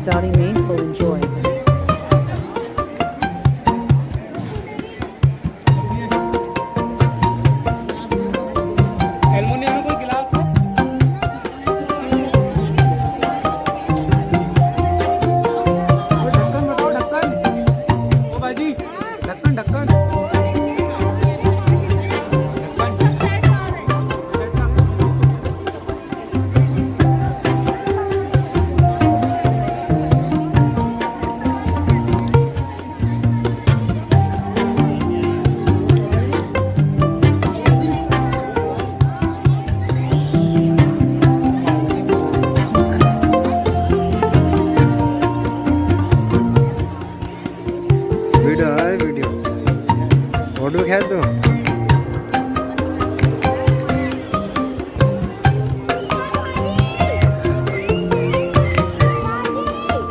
Saudi Mainful enjoy. Aluminium में कोई गिलास है? वो ढक्कन बताओ, ढक्कन। ओ भाई जी, ढक्कन ढक्कन। वीडियो है वीडियो फोटो खेल तू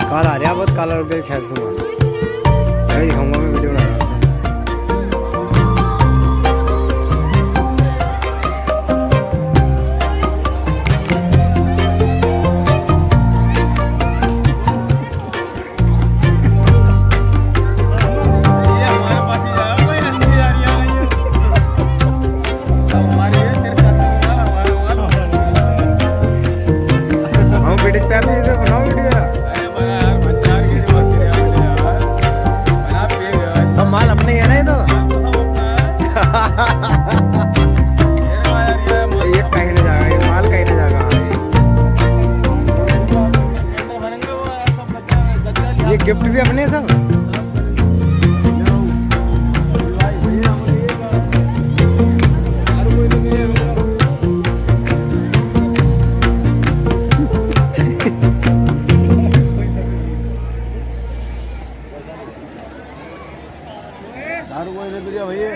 काल आ रहा बहुत काला रुक खेल दूंगा अरे दिखाऊंगा मैं वीडियो बना रहा हूँ ये हमारे पास ही आया, कोई नहीं आ रही है ये। हमारी है, तेरे साथ हमारा हम वीडियो पे आप ये बनाओ वीडियो जरा अरे बड़ा यार, बच्चा के लिए बात कर यार। बना पे यार। सब माल अपने ही है ना ये तो ये कहीं नहीं जाएगा ये माल कहीं नहीं जाएगा ये गिफ्ट भी अपने सब भैया